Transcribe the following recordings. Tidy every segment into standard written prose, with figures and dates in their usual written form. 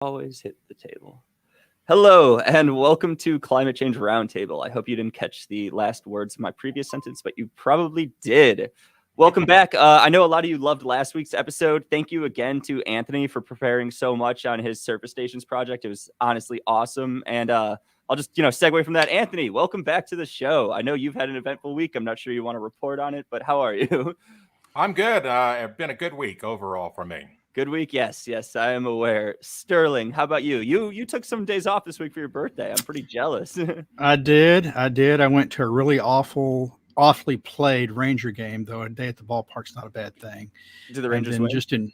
Always hit the table. Hello, and welcome to Climate Change Roundtable. I hope you didn't catch the last words of my previous sentence, but you probably did. Welcome back. I know a lot of you loved last week's episode. Thank you again to Anthony for preparing so much on his surface stations project. It was honestly awesome. And I'll just, segue from that. Anthony, welcome back to the show. I know you've had an eventful week. I'm not sure you want to report on it, but how are you? I'm good. It's been a good week overall for me. Good week. Yes, I am aware. Sterling, how about you? You took some days off this week for your birthday. I'm pretty jealous. I did. I went to a really awfully played Ranger game, though a day at the ballpark's not a bad thing. Do the Rangers win?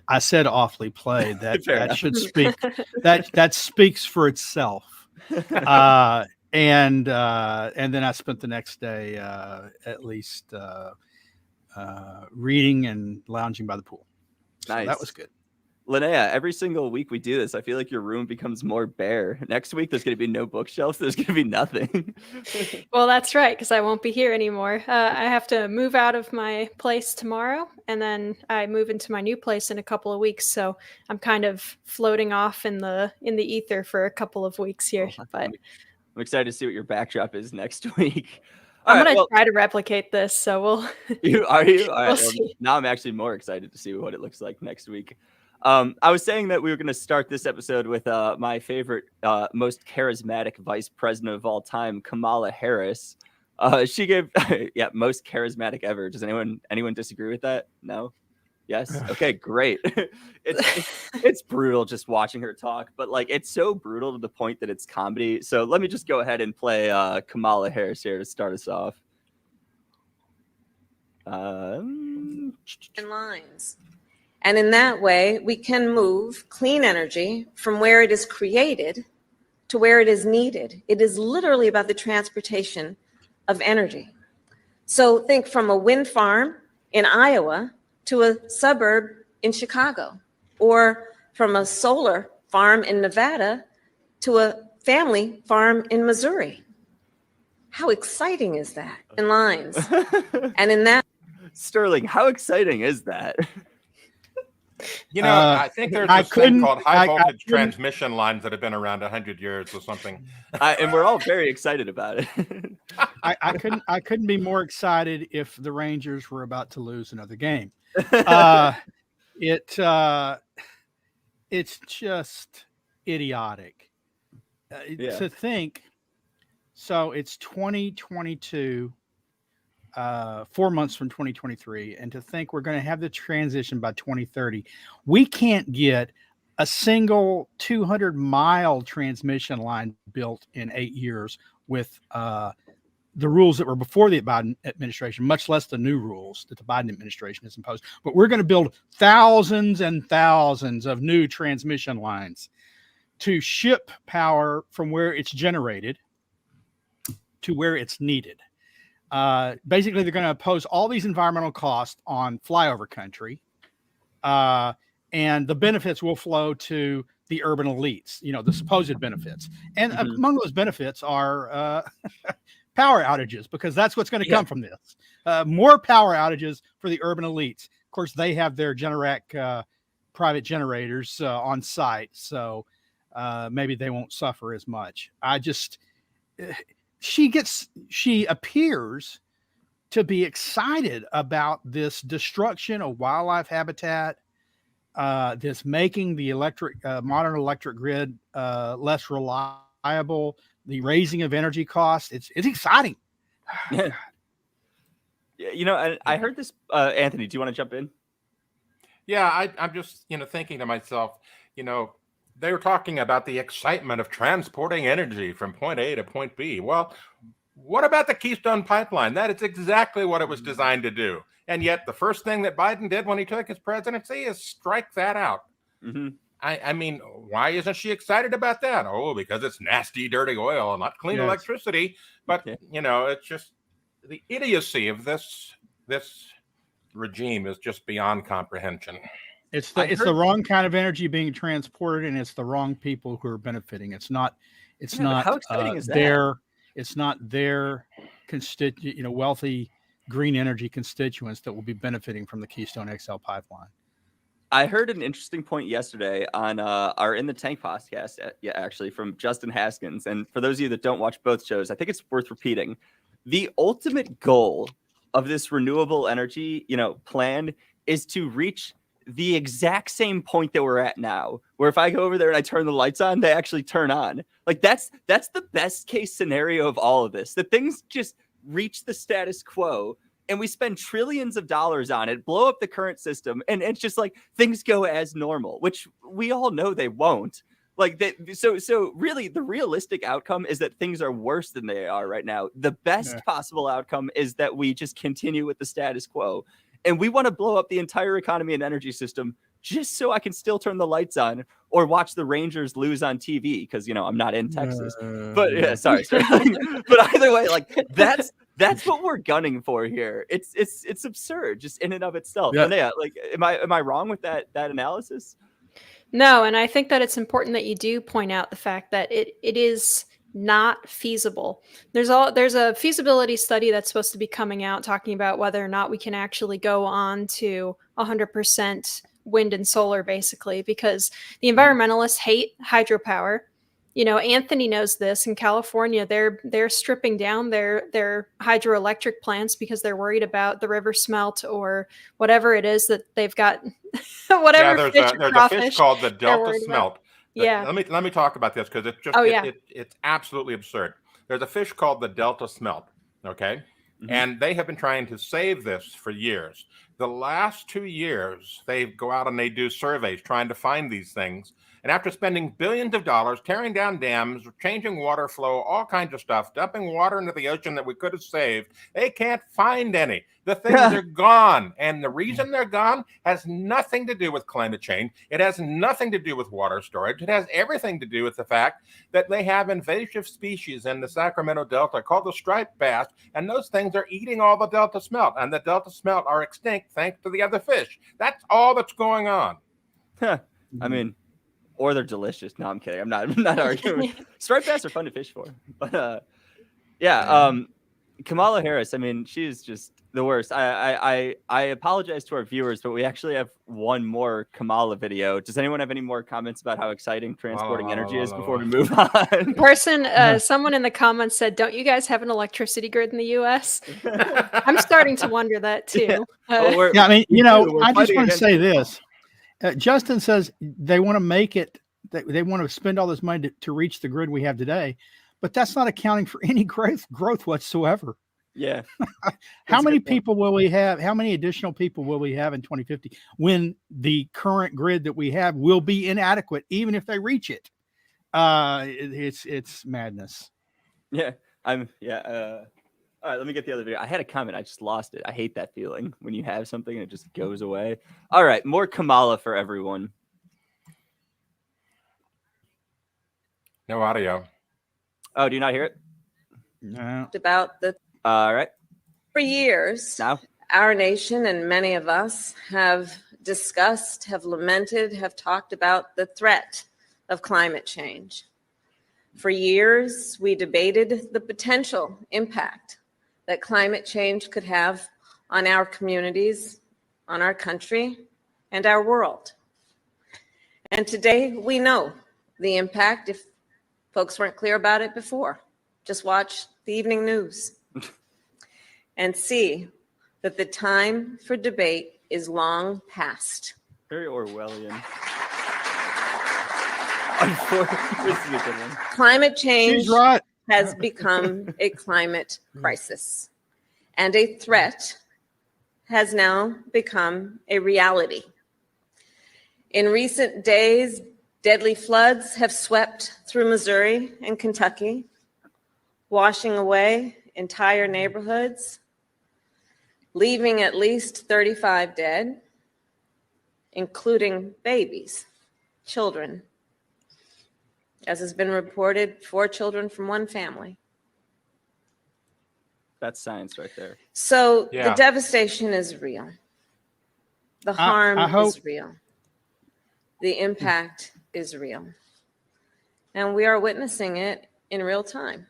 I said awfully played. That should speak. That speaks for itself. And then I spent the next day at least reading and lounging by the pool. Nice. So that was good. Linnea, every single week we do this, I feel like your room becomes more bare. Next week, there's going to be no bookshelves. There's going to be nothing. Well, that's right, because I won't be here anymore. I have to move out of my place tomorrow, and then I move into my new place in a couple of weeks. So I'm kind of floating off in the ether for a couple of weeks here. But I'm excited to see what your backdrop is next week. I'm going to try to replicate this, so we'll... Are you? All right, we'll see. Now I'm actually more excited to see what it looks like next week. I was saying that we were going to start this episode with my favorite, most charismatic vice president of all time, Kamala Harris. She gave, most charismatic ever. Does anyone disagree with that? No? Yes? Okay, great. It's brutal just watching her talk, but it's so brutal to the point that it's comedy. So let me just go ahead and play Kamala Harris here to start us off. In lines. And in that way, we can move clean energy from where it is created to where it is needed. It is literally about the transportation of energy. So think from a wind farm in Iowa to a suburb in Chicago, or from a solar farm in Nevada to a family farm in Missouri. How exciting is that? In lines. And in that... Sterling, how exciting is that? I think there's this thing called high voltage transmission lines that have been around 100 years or something. And we're all very excited about it. I couldn't be more excited if the Rangers were about to lose another game. It's just idiotic to think. So it's 2022. 4 months from 2023, and to think we're going to have the transition by 2030. We can't get a single 200-mile transmission line built in 8 years with the rules that were before the Biden administration, much less the new rules that the Biden administration has imposed. But we're going to build thousands and thousands of new transmission lines to ship power from where it's generated to where it's needed. Basically, they're going to impose all these environmental costs on flyover country, and the benefits will flow to the urban elites, the supposed benefits. And among those benefits are power outages, because that's what's going to come from this. More power outages for the urban elites. Of course, they have their Generac private generators on site, so maybe they won't suffer as much. She appears to be excited about this destruction of wildlife habitat, this making the modern electric grid less reliable, the raising of energy costs. It's exciting. Yeah. I heard this. Anthony, do you want to jump in? Yeah, I'm just thinking to myself, they were talking about the excitement of transporting energy from point A to point B. Well, what about the Keystone Pipeline? That is exactly what it was designed to do. And yet the first thing that Biden did when he took his presidency is strike that out. Mm-hmm. I mean, why isn't she excited about that? Oh, because it's nasty, dirty oil, not clean electricity. But, it's just the idiocy of this regime is just beyond comprehension. It's the wrong kind of energy being transported, and it's the wrong people who are benefiting. It's not how exciting is that? It's not their wealthy green energy constituents that will be benefiting from the Keystone XL pipeline. I heard an interesting point yesterday on our In the Tank podcast, actually, from Justin Haskins. And for those of you that don't watch both shows, I think it's worth repeating. The ultimate goal of this renewable energy, plan is to reach the exact same point that we're at now, where if I go over there and I turn the lights on, they actually turn on. Like that's the best case scenario of all of this, that things just reach the status quo and we spend trillions of dollars on it, blow up the current system, and it's just like things go as normal, which we all know they won't. Like that, so really the realistic outcome is that things are worse than they are right now. The best possible outcome is that we just continue with the status quo. And we want to blow up the entire economy and energy system just so I can still turn the lights on or watch the Rangers lose on TV because, I'm not in Texas. But sorry. But either way, like that's what we're gunning for here. It's absurd just in and of itself. Yeah. And like, am I wrong with that analysis? No, and I think that it's important that you do point out the fact that it is not feasible. There's a feasibility study that's supposed to be coming out talking about whether or not we can actually go on to 100% wind and solar, basically, because the environmentalists hate hydropower. Anthony knows this. In California, they're stripping down their hydroelectric plants because they're worried about the river smelt or whatever it is that they've got. Whatever. Yeah, there's a fish called the Delta Smelt. Yeah. Let me talk about this because it's just it's absolutely absurd. There's a fish called the Delta Smelt. Okay. Mm-hmm. And they have been trying to save this for years. The last 2 years, they go out and they do surveys trying to find these things. And after spending billions of dollars, tearing down dams, changing water flow, all kinds of stuff, dumping water into the ocean that we could have saved, they can't find any. The things are gone. And the reason they're gone has nothing to do with climate change. It has nothing to do with water storage. It has everything to do with the fact that they have invasive species in the Sacramento Delta called the striped bass, and those things are eating all the Delta Smelt. And the Delta Smelt are extinct thanks to the other fish. That's all that's going on. I mean, or they're delicious. No, I'm kidding. I'm not arguing. Striped bass are fun to fish for. But Kamala Harris, I mean, she's just the worst. I apologize to our viewers, but we actually have one more Kamala video. Does anyone have any more comments about how exciting transporting energy is before we move on? Someone in the comments said, "Don't you guys have an electricity grid in the U.S.?" I'm starting to wonder that too. I mean, I just want to say this. Justin says they want to make it, they want to spend all this money to reach the grid we have today, but that's not accounting for any growth whatsoever. Yeah. How many people will we have? How many additional people will we have in 2050 when the current grid that we have will be inadequate, even if they reach it? It's madness. Yeah. All right, let me get the other video. I had a comment. I just lost it. I hate that feeling when you have something and it just goes away. All right, more Kamala for everyone. No audio. Oh, do you not hear it? No. All right. For years, our nation and many of us have discussed, have lamented, have talked about the threat of climate change. For years, we debated the potential impact that climate change could have on our communities, on our country, and our world. And today we know the impact. If folks weren't clear about it before, just watch the evening news and see that the time for debate is long past. Very Orwellian. Climate change has become a climate crisis, and a threat has now become a reality. In recent days, deadly floods have swept through Missouri and Kentucky, washing away entire neighborhoods, leaving at least 35 dead, including babies, children. As has been reported, 4 children from one family. That's science right there. So the devastation is real. The harm is real. The impact is real. And we are witnessing it in real time.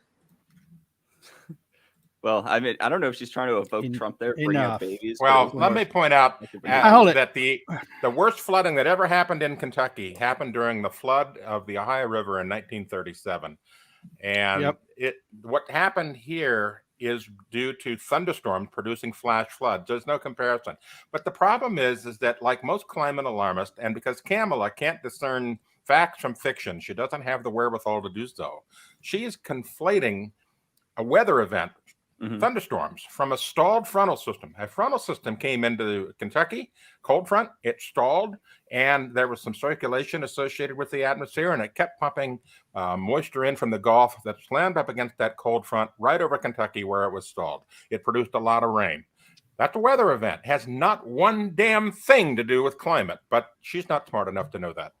Well, I mean, I don't know if she's trying to evoke Trump there, bringing up babies. Well, let me point out that the worst flooding that ever happened in Kentucky happened during the flood of the Ohio River in 1937. And what happened here is due to thunderstorms producing flash floods. There's no comparison. But the problem is that like most climate alarmists, and because Kamala can't discern facts from fiction, she doesn't have the wherewithal to do so. She is conflating a weather event, thunderstorms, from a stalled frontal system. A frontal system came into Kentucky, cold front, it stalled, and there was some circulation associated with the atmosphere, and it kept pumping moisture in from the Gulf that slammed up against that cold front right over Kentucky where it was stalled. It produced a lot of rain. That's a weather event. It has not one damn thing to do with climate, but she's not smart enough to know that.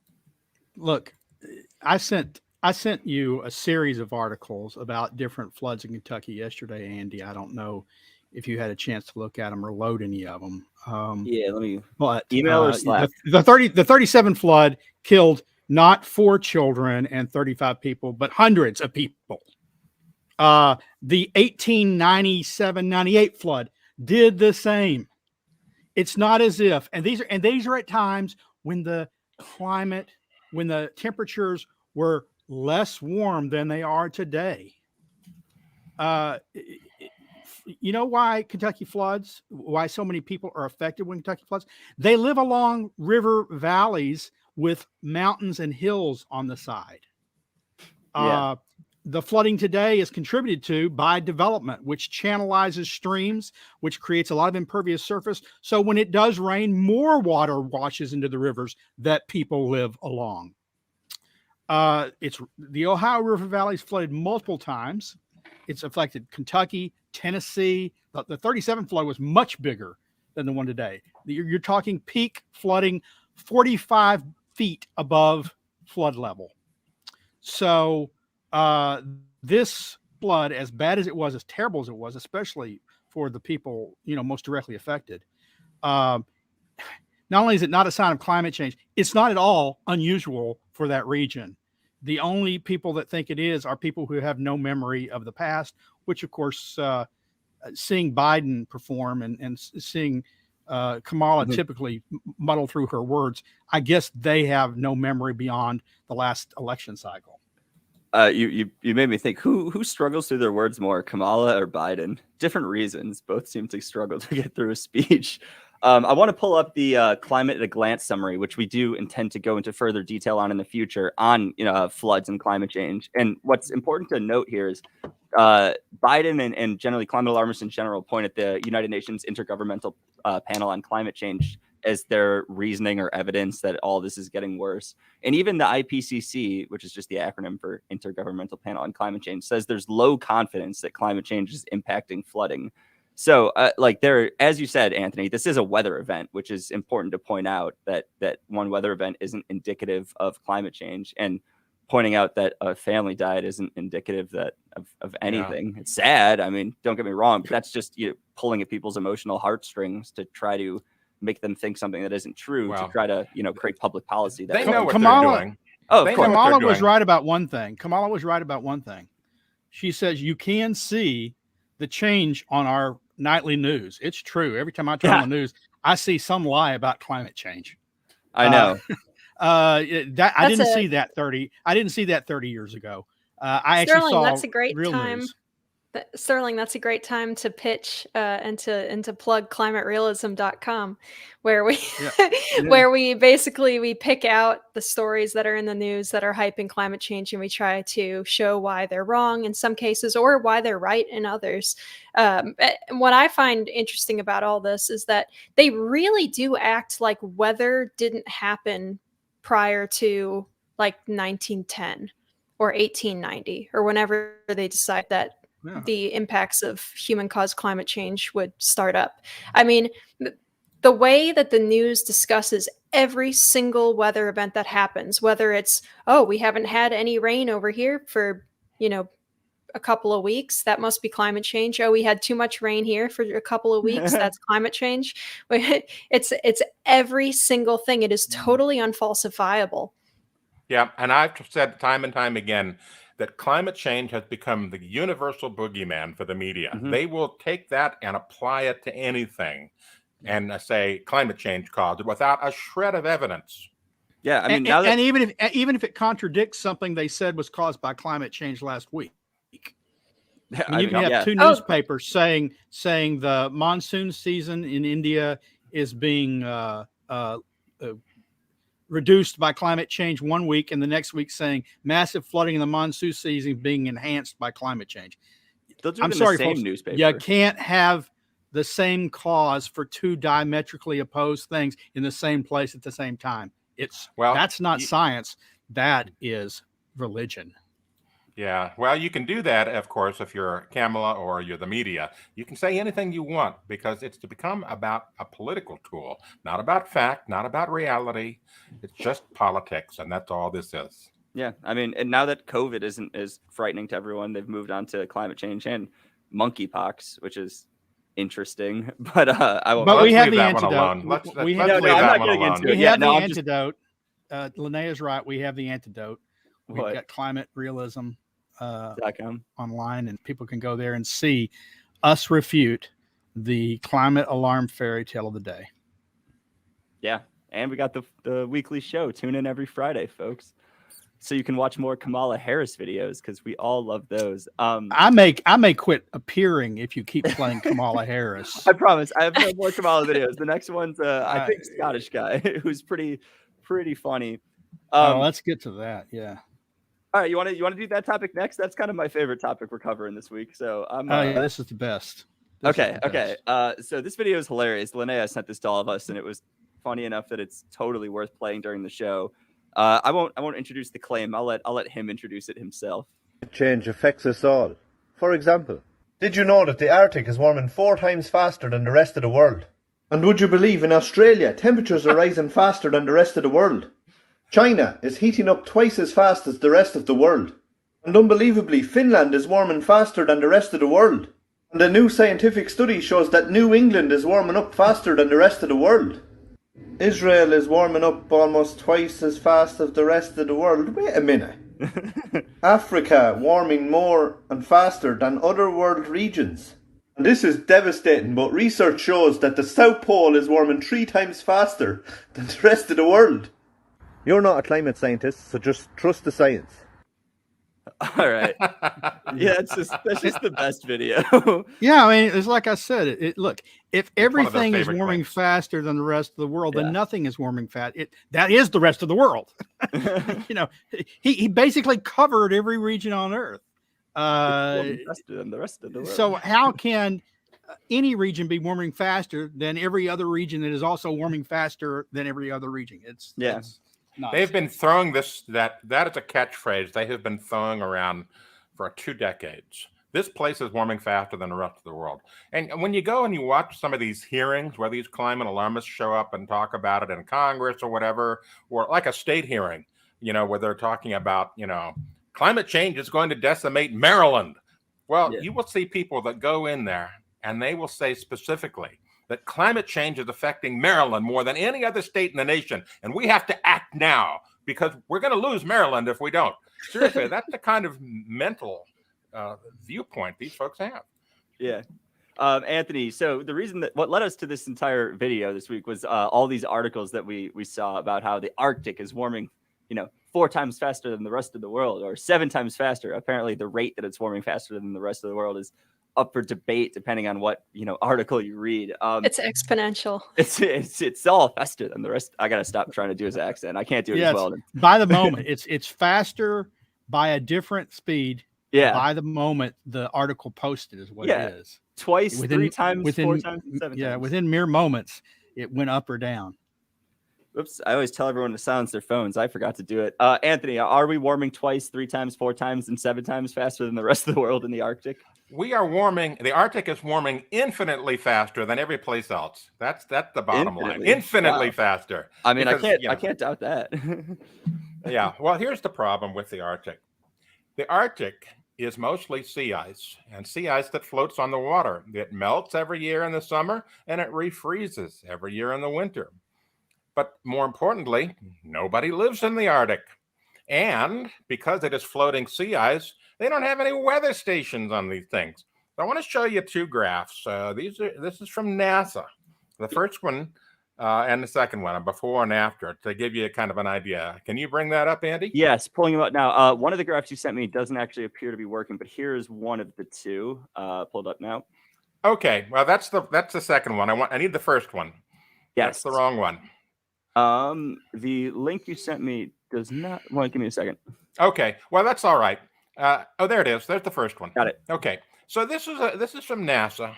Look, I sent you a series of articles about different floods in Kentucky yesterday, Andy. I don't know if you had a chance to look at them or load any of them. Yeah, let me. But email or Slack. The 37 flood killed not 4 children and 35 people, but hundreds of people. The 1897-98 flood did the same. It's not as if, and these are at times when the temperatures were less warm than they are today. You know why Kentucky floods? Why so many people are affected when Kentucky floods? They live along river valleys with mountains and hills on the side. The flooding today is contributed to by development, which channelizes streams, which creates a lot of impervious surface. So when it does rain, more water washes into the rivers that people live along. It's the Ohio River Valley's flooded multiple times. It's affected Kentucky, Tennessee. The 37 flood was much bigger than the one today. You're talking peak flooding 45 feet above flood level. So this flood, as bad as it was, as terrible as it was, especially for the people, most directly affected, not only is it not a sign of climate change, it's not at all unusual for that region. The only people that think it is are people who have no memory of the past, which, of course, seeing Biden perform and seeing Kamala typically muddle through her words, I guess they have no memory beyond the last election cycle. You made me think, who struggles through their words more, Kamala or Biden? Different reasons. Both seem to struggle to get through a speech. I want to pull up the climate at a glance summary, which we do intend to go into further detail on in the future on floods and climate change. And what's important to note here is Biden and generally climate alarmists in general point at the United Nations Intergovernmental Panel on Climate Change as their reasoning or evidence that all this is getting worse. And even the IPCC, which is just the acronym for Intergovernmental Panel on Climate Change, says there's low confidence that climate change is impacting flooding. So as you said, Anthony, this is a weather event, which is important to point out that one weather event isn't indicative of climate change, and pointing out that a family died isn't indicative of anything. Yeah. It's sad. I mean, don't get me wrong, but that's just pulling at people's emotional heartstrings to try to make them think something that isn't true, to try to create public policy. They know what they're doing. Oh, Kamala was right about one thing. She says you can see the change on our nightly news. It's true. Every time I turn on the news, I see some lie about climate change. I know. I didn't see that 30 years ago. I Sterling, actually saw that's a great real time. News. Sterling, that's a great time to pitch and to plug climaterealism.com, where we where we pick out the stories that are in the news that are hyping climate change, and we try to show why they're wrong in some cases or why they're right in others. What I find interesting about all this is that they really do act like weather didn't happen prior to like 1910 or 1890 or whenever they decide that the impacts of human-caused climate change would start up. I mean, the way that the news discusses every single weather event that happens, whether it's, we haven't had any rain over here for, a couple of weeks, that must be climate change. We had too much rain here for a couple of weeks, that's climate change. It's every single thing. It is totally unfalsifiable. Yeah, and I've said time and time again that climate change has become the universal boogeyman for the media. Mhm. They will take that and apply it to anything and say climate change caused it without a shred of evidence. Yeah, I mean, and, now that and even if it contradicts something they said was caused by climate change last week. I mean, you can have two newspapers saying the monsoon season in India is being reduced by climate change one week, and the next week saying massive flooding in the monsoon season being enhanced by climate change. I'm sorry, folks, newspaper. You can't have the same cause for two diametrically opposed things in the same place at the same time. That's not science. That is religion. Yeah, well, you can do that, of course, if you're Kamala or you're the media. You can say anything you want because it's to become about a political tool, not about fact, not about reality. It's just politics, and that's all this is. Yeah, I mean, and now that COVID isn't as frightening to everyone, they've moved on to climate change and monkeypox, which is interesting. But we have the antidote. We have the antidote. Linnea's right. We have the antidote. We've got climate realism online, and people can go there and see us refute the climate alarm fairy tale of the day. Yeah, and we got the weekly show. Tune in every Friday, folks, so you can watch more Kamala Harris videos because we all love those. I may quit appearing if you keep playing Kamala Harris. I promise. I have no more Kamala videos. The next one's I think Scottish guy who's pretty funny. Let's get to that. Yeah. All right, you want to do that topic next? That's kind of my favorite topic we're covering this week. So this is the best. Okay. So this video is hilarious. Linnea sent this to all of us, and it was funny enough that it's totally worth playing during the show. I won't introduce the claim. I'll let him introduce it himself. Change affects us all. For example, did you know that the Arctic is warming 4 times faster than the rest of the world? And would you believe in Australia, temperatures are rising faster than the rest of the world? China is heating up twice as fast as the rest of the world. And unbelievably, Finland is warming faster than the rest of the world. And a new scientific study shows that New England is warming up faster than the rest of the world. Israel is warming up almost twice as fast as the rest of the world. Wait a minute. Africa warming more and faster than other world regions. And this is devastating, but research shows that the South Pole is warming 3 times faster than the rest of the world. You're not a climate scientist, so just trust the science. All right. Yeah, that's just the best video. Yeah, I mean, it's like I said. Look, if everything is warming faster than the rest of the world, then nothing is warming fast. That is the rest of the world. He basically covered every region on Earth. Faster than the rest of the world. So how can any region be warming faster than every other region that is also warming faster than every other region? It's They've been throwing that is a catchphrase they have been throwing around for 2 decades. This place is warming faster than the rest of the world. And when you go and you watch some of these hearings where these climate alarmists show up and talk about it in Congress or whatever, or like a state hearing, where they're talking about, climate change is going to decimate Maryland. Well, you will see people that go in there and they will say specifically that climate change is affecting Maryland more than any other state in the nation. And we have to act now because we're going to lose Maryland if we don't. Seriously, that's the kind of mental viewpoint these folks have. Yeah. Anthony, so the reason that what led us to this entire video this week was all these articles that we saw about how the Arctic is warming, 4 times faster than the rest of the world, or 7 times faster. Apparently the rate that it's warming faster than the rest of the world is up for debate depending on what article you read. It's exponential. It's all faster than the rest. I gotta stop trying to do his accent. I can't do it as well. By the moment, it's faster by a different speed. Yeah. By the moment the article posted is what it is. Twice, 3 times, 4 times, 7 times. Yeah, within mere moments, it went up or down. Oops! I always tell everyone to silence their phones. I forgot to do it. Anthony, are we warming twice, 3 times, 4 times, and 7 times faster than the rest of the world in the Arctic? We are warming. The Arctic is warming infinitely faster than every place else. That's the bottom line. Infinitely faster. I mean, I can't doubt that. Yeah. Well, here's the problem with the Arctic. The Arctic is mostly sea ice, and sea ice that floats on the water. It melts every year in the summer, and it refreezes every year in the winter. But more importantly, nobody lives in the Arctic. And because it is floating sea ice, they don't have any weather stations on these things. So I want to show you two graphs. This is from NASA. The first one and the second one, before and after, to give you kind of an idea. Can you bring that up, Andy? Yes, pulling them up now. One of the graphs you sent me doesn't actually appear to be working, but here's one of the two pulled up now. Okay, well that's the second one. I need the first one. Yes, that's the wrong one. The link you sent me does not. Well, give me a second. Okay, well that's all right. Oh, there it is. There's the first one. Got it. Okay, so this is from NASA,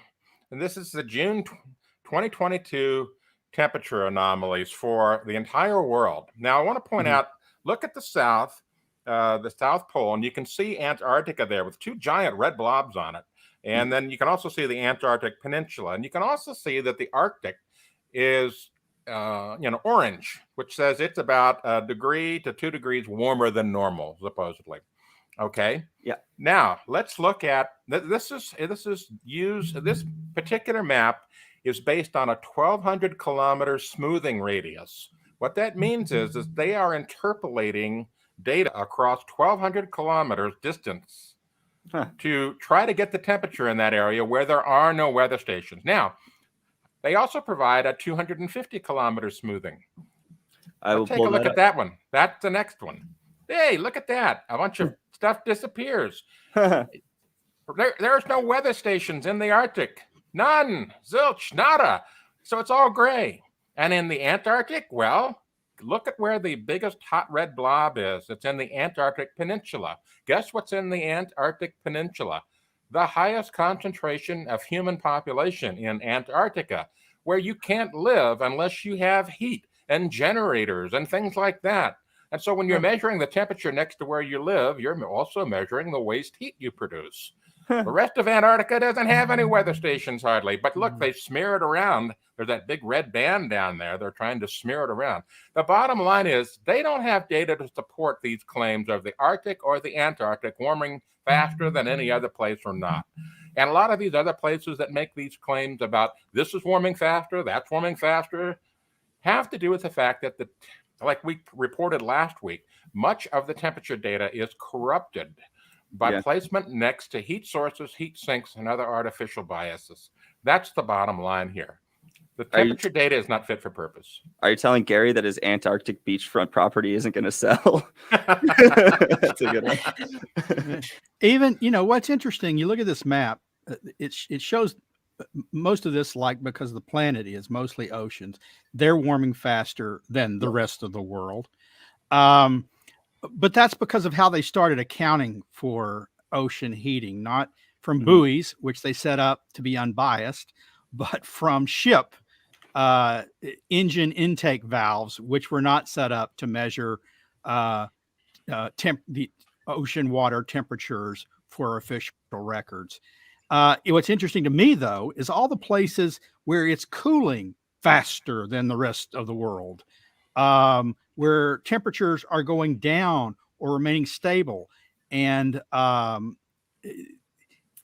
and this is the June 2022 temperature anomalies for the entire world. Now I want to point out. Look at the South Pole, and you can see Antarctica there with two giant red blobs on it. And then you can also see the Antarctic Peninsula, and you can also see that the Arctic is orange, which says it's about 1 degree to 2 degrees warmer than normal, supposedly. Okay. Yeah. Now let's look at this particular map is based on a 1,200 kilometer smoothing radius. What that means is they are interpolating data across 1,200 kilometers distance to try to get the temperature in that area where there are no weather stations. Now, they also provide a 250 kilometer smoothing. Take a look at that one. That's the next one. Hey, look at that. A bunch of stuff disappears. There's no weather stations in the Arctic. None. Zilch. Nada. So it's all gray. And in the Antarctic, well, look at where the biggest hot red blob is. It's in the Antarctic Peninsula. Guess what's in the Antarctic Peninsula? The highest concentration of human population in Antarctica, where you can't live unless you have heat and generators and things like that. And so when you're measuring the temperature next to where you live, you're also measuring the waste heat you produce. The rest of Antarctica doesn't have any weather stations hardly, but look, they smear it around. There's that big red band down there. They're trying to smear it around. The bottom line is they don't have data to support these claims of the Arctic or the Antarctic warming faster than any other place or not. And a lot of these other places that make these claims about this is warming faster, that's warming faster, have to do with the fact that like we reported last week, much of the temperature data is corrupted by placement next to heat sources, heat sinks, and other artificial biases. That's the bottom line here. The temperature data is not fit for purpose. Are you telling Gary that his Antarctic beachfront property isn't going to sell? That's a good one. Even, what's interesting, you look at this map, it shows most of this, like, because the planet is mostly oceans, they're warming faster than the rest of the world. But that's because of how they started accounting for ocean heating, not from buoys, which they set up to be unbiased, but from ship engine intake valves, which were not set up to measure the ocean water temperatures for official records. What's interesting to me, though, is all the places where it's cooling faster than the rest of the world, where temperatures are going down or remaining stable. And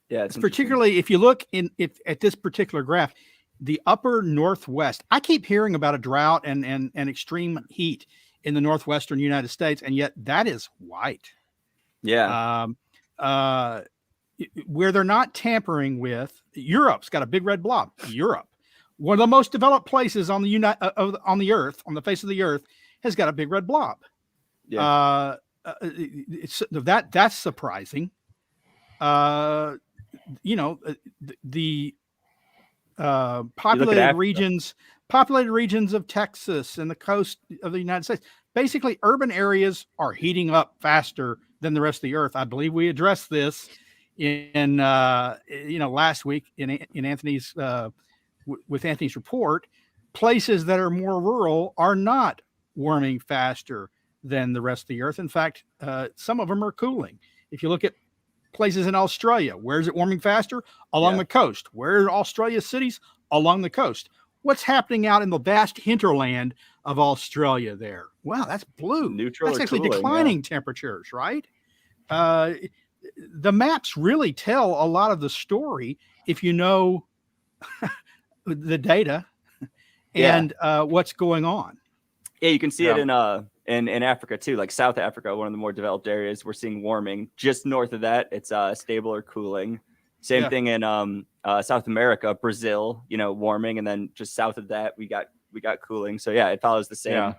it's particularly if you look at this particular graph, the upper Northwest, I keep hearing about a drought and extreme heat in the Northwestern United States, and yet that is white. Yeah. Where they're not tampering with, Europe's got a big red blob. Europe, one of the most developed places on the earth, on the face of the earth, has got a big red blob. Yeah. That's surprising. The populated regions of Texas and the coast of the United States, basically urban areas are heating up faster than the rest of the earth. I believe we addressed this in last week in Anthony's with Anthony's report. Places that are more rural are not warming faster than the rest of the earth. In fact, some of them are cooling. If you look at places in Australia, where is it warming faster? Along the coast. Where are Australia's cities? Along the coast. What's happening out in the vast hinterland of Australia there? Wow, that's blue. Neutral. That's actually cooling, declining temperatures, right? The maps really tell a lot of the story if you know the data and what's going on. Yeah, you can see it in in Africa too, like South Africa, one of the more developed areas. We're seeing warming. Just north of that, it's stable or cooling. Same thing in South America, Brazil, warming, and then just south of that, we got cooling. So yeah, it follows the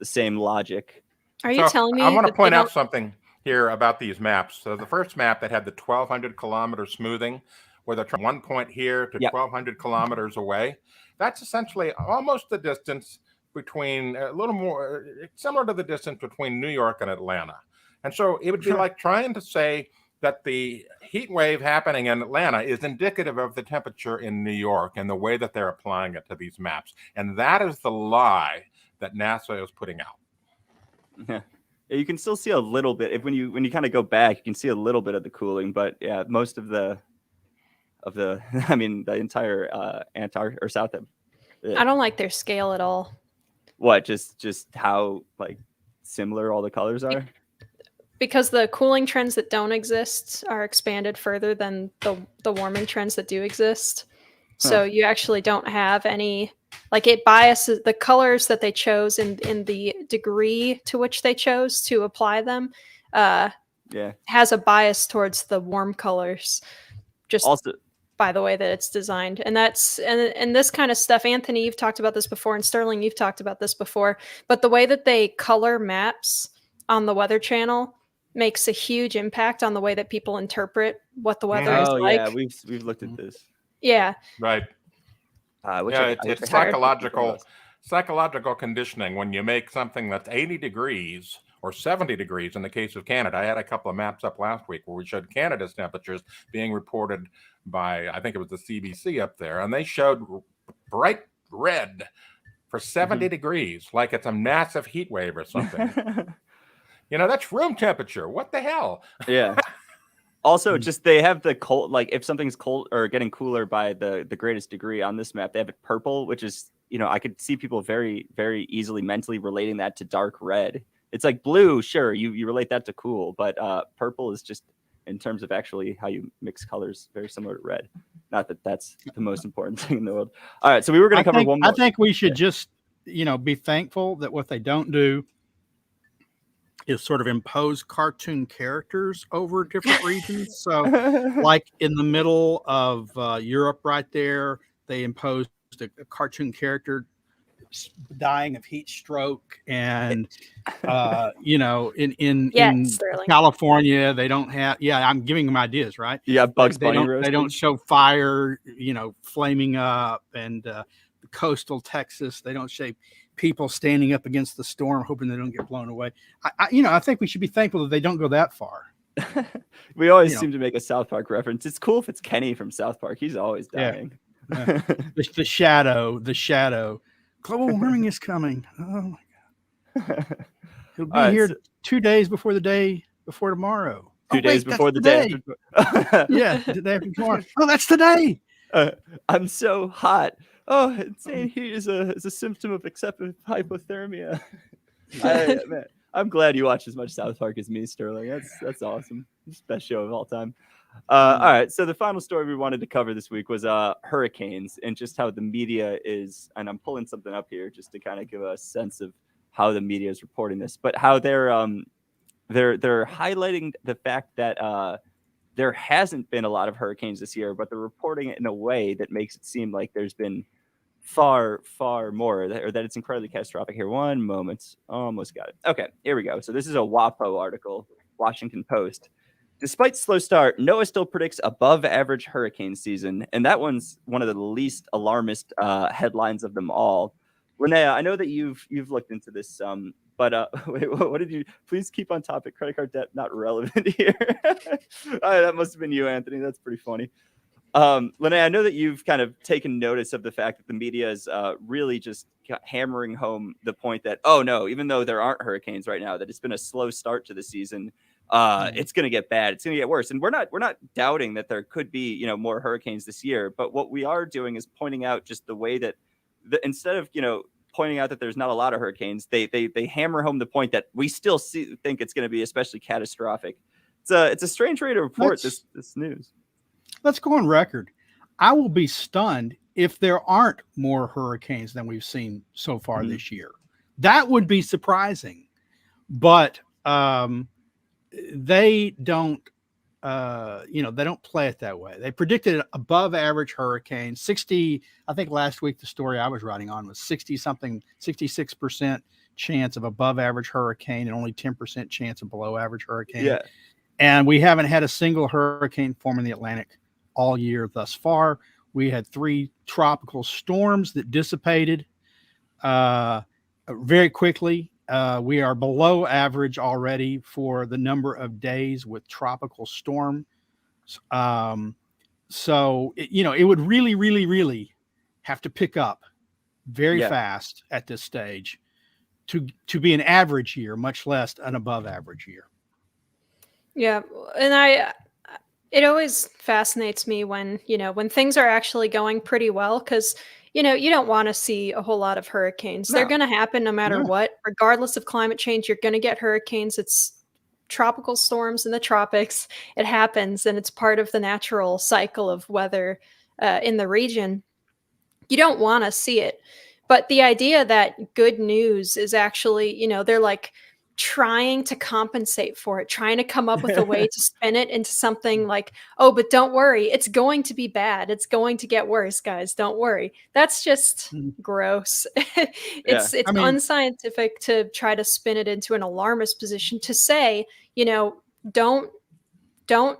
same logic. Are you telling me? I want to point out something here about these maps. So the first map that had the 1,200 kilometer smoothing, where they're from one point here to 1,200 kilometers away, that's essentially almost the distance between, a little more similar to the distance between New York and Atlanta. And so it would be like trying to say that the heat wave happening in Atlanta is indicative of the temperature in New York and the way that they're applying it to these maps. And that is the lie that NASA is putting out. Yeah. You can still see a little bit when you kind of go back, you can see a little bit of the cooling, but yeah, most of the I mean, the entire Antarctica or South. I don't like their scale at all. What? Just how like similar all the colors are? Because the cooling trends that don't exist are expanded further than the warming trends that do exist. So you actually don't have any, like, it biases the colors that they chose in the degree to which they chose to apply them. Has a bias towards the warm colors. Just also by the way that it's designed. And that's and this kind of stuff, Anthony, you've talked about this before, and Sterling, you've talked about this before, but the way that they color maps on the Weather Channel makes a huge impact on the way that people interpret what the weather is like. Yeah, we've looked at this. Yeah. Right. It's psychological conditioning when you make something that's 80 degrees or 70 degrees in the case of Canada. I had a couple of maps up last week where we showed Canada's temperatures being reported by, I think it was the CBC up there, and they showed bright red for 70 degrees, like it's a massive heat wave or something. That's room temperature. What the hell? Yeah. Also, just they have the cold, like if something's cold or getting cooler by the greatest degree on this map, they have it purple, which is, I could see people very, very easily mentally relating that to dark red. It's like blue, sure, you relate that to cool, but purple is just, in terms of actually how you mix colors, very similar to red. Not that that's the most important thing in the world. All right, so we were going to cover one more. I think we should just, be thankful that what they don't do is sort of impose cartoon characters over different regions. So like in the middle of Europe right there, they imposed a cartoon character dying of heat stroke, and in California they don't have. I'm giving them ideas, right? Yeah, Bugs Bunny. They don't show fire, flaming up, and coastal Texas they don't show people standing up against the storm hoping they don't get blown away. I think we should be thankful that they don't go that far. We always seem to make a South Park reference. It's cool if it's Kenny from South Park. He's always dying. Yeah. The shadow. Global warming is coming. Oh my God. It'll be here 2 days before the day before tomorrow. 2 days before the day after. Yeah, the day after tomorrow. Oh, that's today. I'm so hot. Oh, insane heat is a symptom of excessive hypothermia. Man, I'm glad you watch as much South Park as me, Sterling. That's awesome. It's the best show of all time. All right, so the final story we wanted to cover this week was hurricanes, and just how the media is, and I'm pulling something up here just to kind of give a sense of how the media is reporting this, but how they're highlighting the fact that there hasn't been a lot of hurricanes this year, but they're reporting it in a way that makes it seem like there's been far, far more, or that it's incredibly catastrophic. Here, one moment. Almost got it. Okay, here we go. So this is a WAPO article, Washington Post. Despite slow start, NOAA still predicts above average hurricane season. And that one's one of the least alarmist headlines of them all. Linnea, I know that you've looked into this but wait, what did you, please keep on topic, credit card debt not relevant here. That must have been you, Anthony. That's pretty funny. Linnea, I know that you've kind of taken notice of the fact that the media is really just hammering home the point that, oh no, even though there aren't hurricanes right now, that it's been a slow start to the season. It's going to get bad. It's going to get worse. And we're not doubting that there could be, more hurricanes this year. But what we are doing is pointing out just the way that instead of, pointing out that there's not a lot of hurricanes, they hammer home the point that we still think it's going to be especially catastrophic. It's a strange way to report this news. Let's go on record. I will be stunned if there aren't more hurricanes than we've seen so far this year. That would be surprising. but they don't. They don't play it that way. They predicted an above average hurricane. 60, I think last week the story I was writing on was 66% chance of above average hurricane and only 10% chance of below average hurricane. Yeah. And we haven't had a single hurricane form in the Atlantic all year thus far. We had 3 tropical storms that dissipated very quickly. We are below average already for the number of days with tropical storm. So, it would really, really, really have to pick up very fast at this stage to be an average year, much less an above average year. Yeah. And it always fascinates me when things are actually going pretty well, because you don't want to see a whole lot of hurricanes. They're going to happen no matter what. Regardless of climate change, you're going to get hurricanes. It's tropical storms in the tropics. It happens, and it's part of the natural cycle of weather in the region. You don't want to see it. But the idea that good news is actually, they're like trying to compensate for it, trying to come up with a way to spin it into something like, oh, but don't worry, it's going to be bad. It's going to get worse, guys. Don't worry. That's just gross. It's unscientific to try to spin it into an alarmist position to say, don't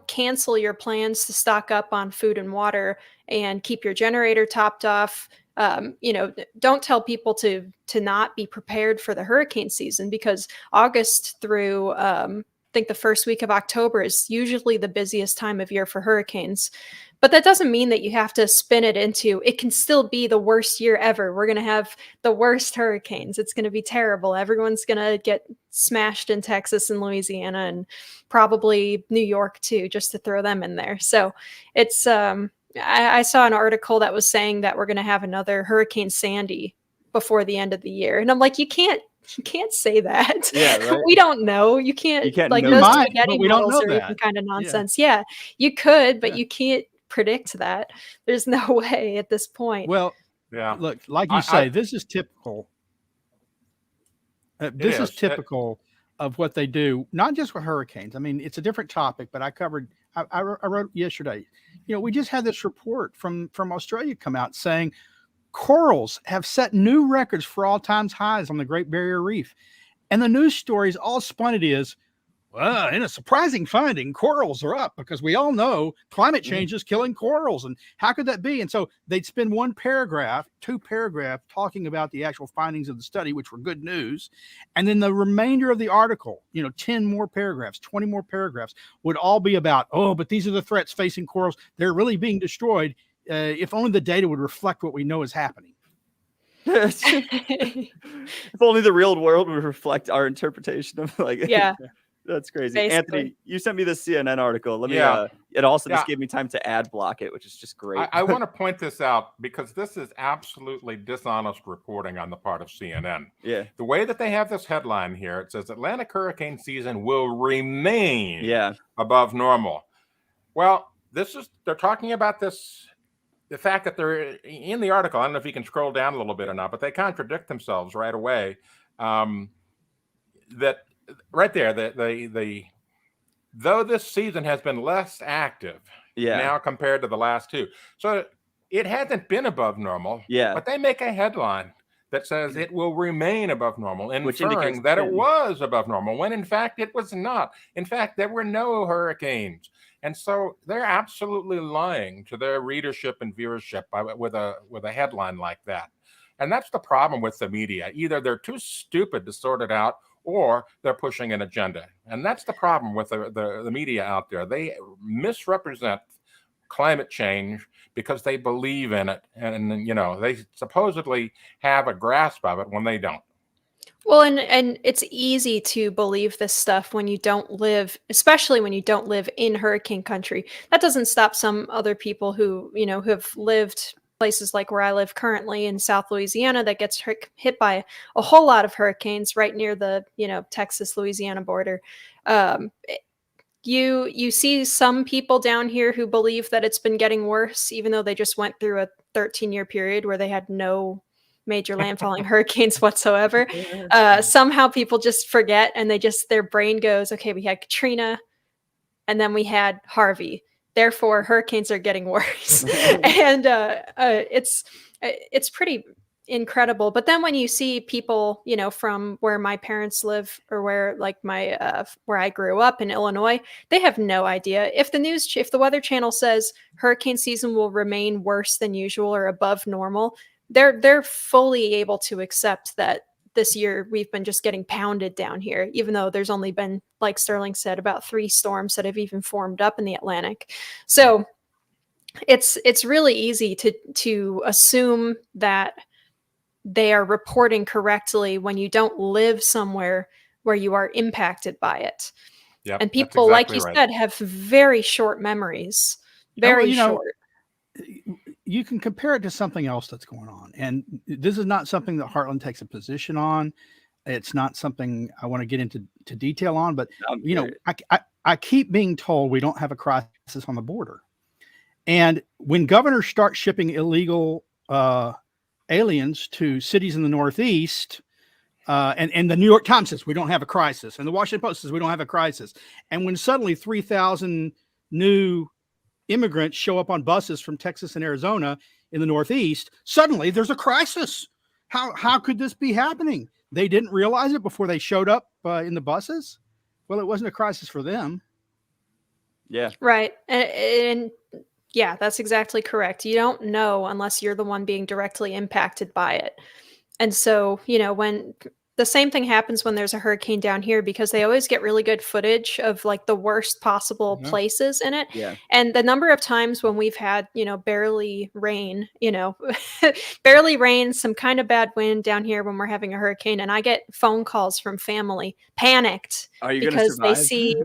cancel your plans to stock up on food and water and keep your generator topped off. Don't tell people to not be prepared for the hurricane season, because August through I think the first week of October is usually the busiest time of year for hurricanes. But that doesn't mean that you have to spin it into, it can still be the worst year ever. We're going to have the worst hurricanes. It's going to be terrible. Everyone's going to get smashed in Texas and Louisiana and probably New York too, just to throw them in there. So it's, I saw an article that was saying that we're going to have another Hurricane Sandy before the end of the year. And I'm like, you can't say that. Yeah, right? We don't know. You can't like know those that. spaghetti models are even kind of nonsense. Yeah, you could, but you can't predict that. There's no way at this point. Well, look, like you say, this is typical. This is typical of what they do, not just with hurricanes. I mean, it's a different topic, but I wrote yesterday, we just had this report from Australia come out saying corals have set new records for all times highs on the Great Barrier Reef. And the news stories all spun it is, well, in a surprising finding, corals are up because we all know climate change is killing corals. And how could that be? And so they'd spend 2 paragraphs talking about the actual findings of the study, which were good news. And then the remainder of the article, 10 more paragraphs, 20 more paragraphs would all be about, oh, but these are the threats facing corals. They're really being destroyed. If only the data would reflect what we know is happening. If only the real world would reflect our interpretation of That's crazy. Basically. Anthony, you sent me this CNN article. Let me, it also just gave me time to ad block it, which is just great. I want to point this out because this is absolutely dishonest reporting on the part of CNN. Yeah. The way that they have this headline here, it says Atlantic hurricane season will remain above normal. Well, they're talking about this, the fact that they're in the article. I don't know if you can scroll down a little bit or not, but they contradict themselves right away. That right there, though this season has been less active now compared to the last 2. So it hasn't been above normal. Yeah. But they make a headline that says it will remain above normal, inferring that it was above normal, when in fact it was not. In fact, there were no hurricanes. And so they're absolutely lying to their readership and viewership with a headline like that. And that's the problem with the media. Either they're too stupid to sort it out, or they're pushing an agenda. And that's the problem with the media out there. They misrepresent climate change because they believe in it. And, they supposedly have a grasp of it when they don't. Well, and it's easy to believe this stuff when you don't live, especially when you don't live in hurricane country. That doesn't stop some other people who, who have lived places like where I live currently in South Louisiana that gets hit by a whole lot of hurricanes right near the, Texas-Louisiana border. You see some people down here who believe that it's been getting worse, even though they just went through a 13-year period where they had no major landfalling hurricanes whatsoever. Somehow people just forget, and their brain goes, okay, we had Katrina, and then we had Harvey. Therefore, hurricanes are getting worse. And it's pretty incredible. But then when you see people, from where my parents live, or where where I grew up in Illinois, they have no idea. If the Weather Channel says hurricane season will remain worse than usual or above normal, they're fully able to accept that this year we've been just getting pounded down here, even though there's only been, like Sterling said, about 3 storms that have even formed up in the Atlantic. So it's really easy to assume that they are reporting correctly when you don't live somewhere where you are impacted by it. Yep, and people, exactly like you right. said, have very short memories. Very short. You can compare it to something else that's going on. And this is not something that Heartland takes a position on. It's not something I want to get into detail on, but I keep being told we don't have a crisis on the border. And when governors start shipping illegal aliens to cities in the Northeast, and the New York Times says we don't have a crisis, and the Washington Post says we don't have a crisis, and when suddenly 3,000 new immigrants show up on buses from Texas and Arizona in the Northeast, suddenly there's a crisis. How could this be happening? They didn't realize it before they showed up in the buses. Well, it wasn't a crisis for them. Yeah. Right. And yeah, that's exactly correct. You don't know unless you're the one being directly impacted by it. And so, when the same thing happens when there's a hurricane down here, because they always get really good footage of like the worst possible places in it. Yeah. And the number of times when we've had, barely rain, barely rain, some kind of bad wind down here when we're having a hurricane. And I get phone calls from family panicked Are you because gonna they survive? see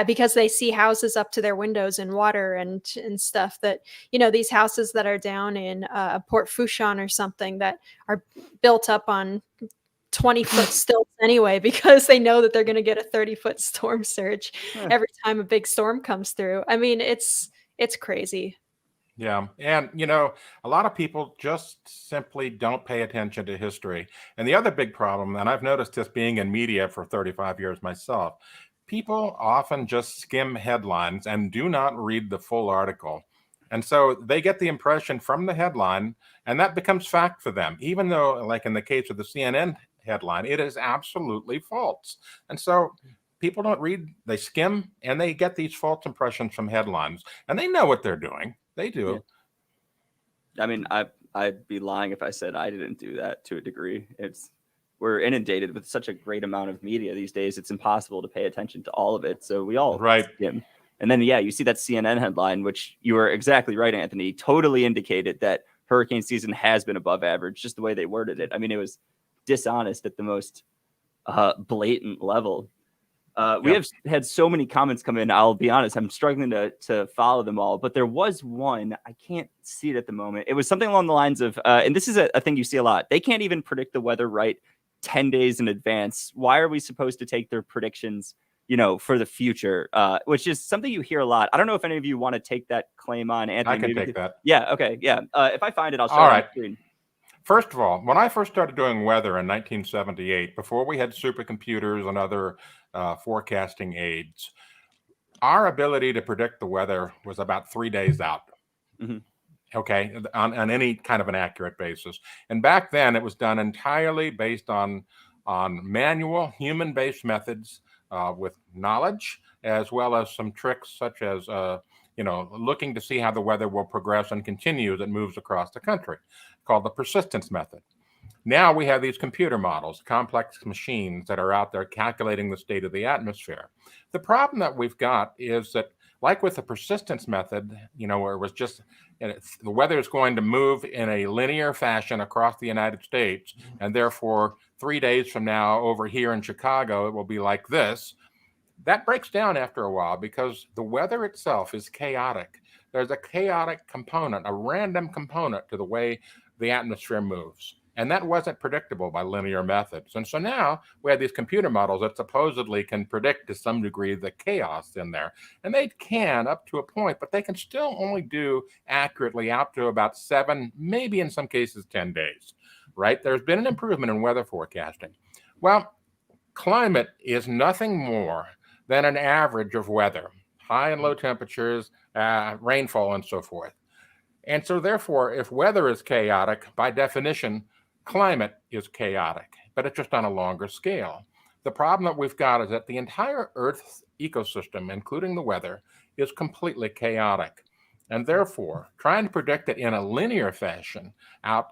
because they see houses up to their windows in water and stuff that, these houses that are down in Port Fourchon or something that are built up on 20-foot stilts anyway, because they know that they're going to get a 30-foot storm surge every time a big storm comes through. I mean, it's crazy. Yeah. And, a lot of people just simply don't pay attention to history. And the other big problem, and I've noticed this being in media for 35 years myself, people often just skim headlines and do not read the full article. And so they get the impression from the headline, and that becomes fact for them, even though, like in the case of the CNN headline, it is absolutely false. And so people don't read, they skim, and they get these false impressions from headlines, and they know what they're doing. They do. Yeah. I mean, I'd be lying if I said I didn't do that to a degree. We're inundated with such a great amount of media these days. It's impossible to pay attention to all of it. So we all skim. And then, you see that CNN headline, which you were exactly right, Anthony, totally indicated that hurricane season has been above average, just the way they worded it. I mean, it was dishonest at the most blatant level. We have had so many comments come in. I'll be honest, I'm struggling to follow them all, but there was one, I can't see it at the moment. It was something along the lines of, and this is a thing you see a lot. They can't even predict the weather right 10 days in advance. Why are we supposed to take their predictions, for the future? Which is something you hear a lot. I don't know if any of you want to take that claim on, Anthony. I can take that. Yeah. Okay. Yeah. If I find it, I'll show All it on right. the screen. First of all, when I first started doing weather in 1978, before we had supercomputers and other forecasting aids, our ability to predict the weather was about 3 days out. Mm-hmm. Okay, on any kind of an accurate basis. And back then, it was done entirely based on manual, human-based methods with knowledge, as well as some tricks such as looking to see how the weather will progress and continue as it moves across the country, called the persistence method. Now we have these computer models, complex machines that are out there calculating the state of the atmosphere. The problem that we've got is that, like with the persistence method, where it was just the weather is going to move in a linear fashion across the United States, and therefore 3 days from now over here in Chicago, it will be like this. That breaks down after a while because the weather itself is chaotic. There's a chaotic component, a random component to the way the atmosphere moves. And that wasn't predictable by linear methods. And so now we have these computer models that supposedly can predict to some degree the chaos in there. And they can up to a point, but they can still only do accurately out to about 7, maybe in some cases 10 days. right? There's been an improvement in weather forecasting. Well, climate is nothing more than an average of weather, high and low temperatures, rainfall, and so forth. And so therefore, if weather is chaotic, by definition, climate is chaotic, but it's just on a longer scale. The problem that we've got is that the entire Earth's ecosystem, including the weather, is completely chaotic. And therefore, trying to predict it in a linear fashion out,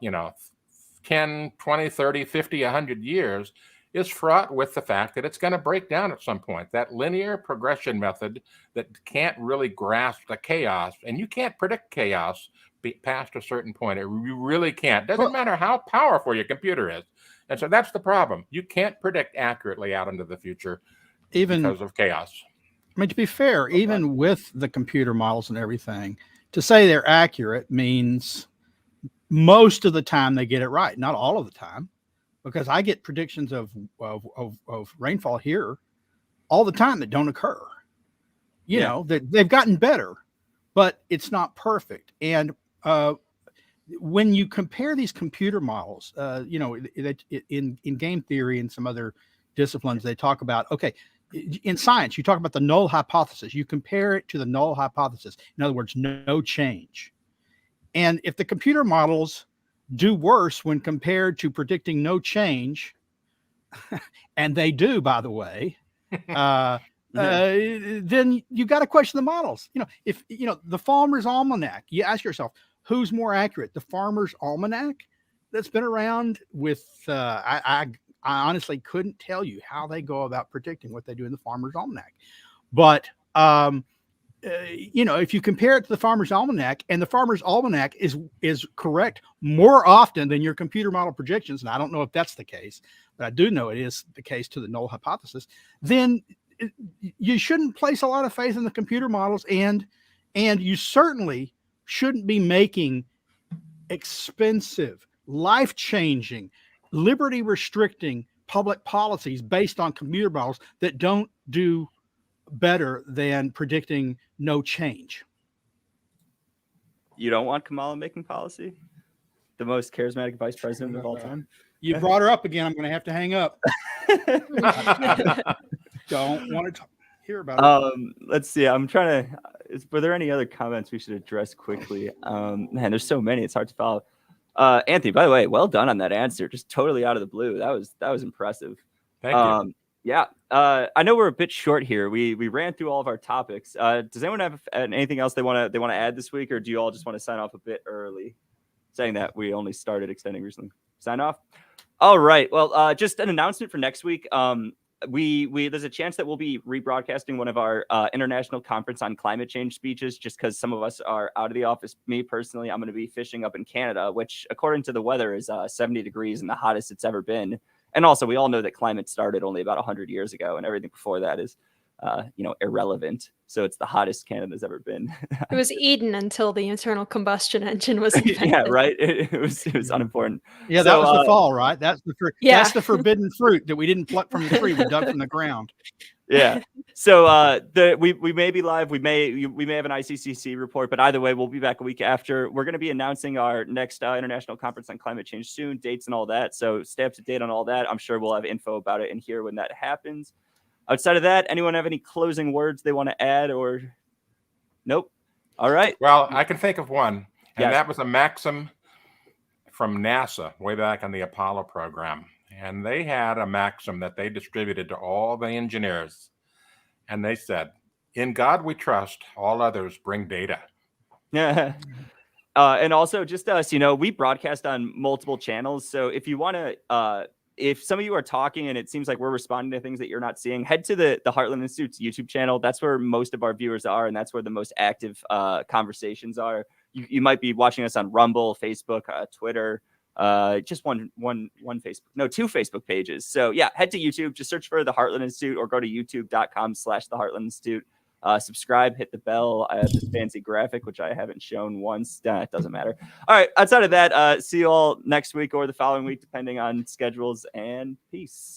10, 20, 30, 50, 100 years is fraught with the fact that it's going to break down at some point. That linear progression method that can't really grasp the chaos, and you can't predict chaos past a certain point. You really can't. Doesn't matter how powerful your computer is. And so that's the problem. You can't predict accurately out into the future because of chaos. I mean, to be fair, even with the computer models and everything, to say they're accurate means most of the time they get it right. Not all of the time, because I get predictions of rainfall here all the time that don't occur. You know, they've gotten better, but it's not perfect. And when you compare these computer models, in game theory and some other disciplines, they talk about, okay, in science, you talk about the null hypothesis. You compare it to the null hypothesis. In other words, no change. And if the computer models do worse when compared to predicting no change, and they do, by the way, then you got to question the models. If the Farmer's Almanac, you ask yourself, who's more accurate, the Farmer's Almanac that's been around with I honestly couldn't tell you how they go about predicting what they do in the Farmer's Almanac. But, if you compare it to the Farmer's Almanac, and the Farmer's Almanac is correct more often than your computer model projections, and I don't know if that's the case, but I do know it is the case to the null hypothesis, then you shouldn't place a lot of faith in the computer models, and you certainly shouldn't be making expensive, life-changing, liberty restricting public policies based on computer models that don't do better than predicting no change. You don't want Kamala making policy? The most charismatic vice president of all time? You brought her up again. I'm going to have to hang up. Don't want to hear about it. Let's see. I'm trying to. Were there any other comments we should address quickly? Man, there's so many. It's hard to follow. Anthony, by the way, well done on that answer. Just totally out of the blue. That was impressive. Thank you. Yeah. I know we're a bit short here. We ran through all of our topics. Does anyone have anything else they want to add this week, or do you all just want to sign off a bit early, saying that we only started extending recently? Sign off. All right. Well, just an announcement for next week. There's a chance that we'll be rebroadcasting one of our international conference on climate change speeches, just because some of us are out of the office. Me personally, I'm going to be fishing up in Canada, which according to the weather is 70 degrees and the hottest it's ever been. And also, we all know that climate started only about 100 years ago, and everything before that is, irrelevant. So it's the hottest Canada's ever been. It was Eden until the internal combustion engine was invented. Yeah, right. It was unimportant. Yeah, that was the fall, right? That's that's the forbidden fruit that we didn't pluck from the tree. We dug from the ground. Yeah. So we may be live. We may have an ICCC report, but either way, we'll be back a week after. We're going to be announcing our next international conference on climate change soon, dates and all that. So stay up to date on all that. I'm sure we'll have info about it in here when that happens. Outside of that, anyone have any closing words they want to add, or nope? All right. Well, I can think of one, and that was a maxim from NASA way back on the Apollo program. And they had a maxim that they distributed to all the engineers. And they said, "In God we trust, all others bring data." Yeah. And also, just us, we broadcast on multiple channels. So if you want to, if some of you are talking and it seems like we're responding to things that you're not seeing, head to the Heartland Institute's YouTube channel. That's where most of our viewers are, and that's where the most active conversations are. You might be watching us on Rumble, Facebook, Twitter. Just two Facebook pages. So yeah, head to YouTube, just search for the Heartland Institute or go to youtube.com/the Heartland Institute. Subscribe, hit the bell. I have this fancy graphic, which I haven't shown once. It doesn't matter. All right. Outside of that, see you all next week or the following week, depending on schedules, and peace.